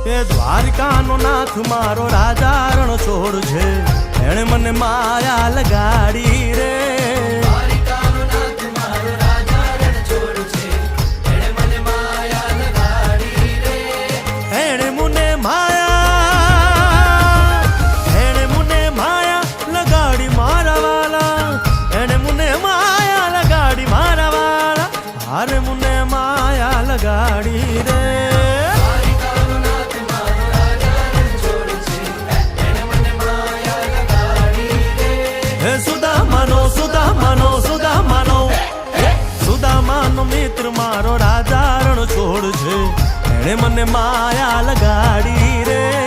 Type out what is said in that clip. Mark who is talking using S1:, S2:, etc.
S1: એ દ્વારકાનો નાથ મારો રાજા રણ છોડ છે, એણે મને માયા લગાડી રે. દ્વારકાનો નાથ મારો રાજા રણ છોડ છે, એણે મને માયા લગાડી રે. એણે મને માયા લગાડી મારા વાલા, એણે મને માયા લગાડી મારા વાલા, હારે મને માયા લગાડી રે. સુદામાનો મિત્ર મારો રાજા રણ છોડ છે, એણે મને માયા લગાડી રે.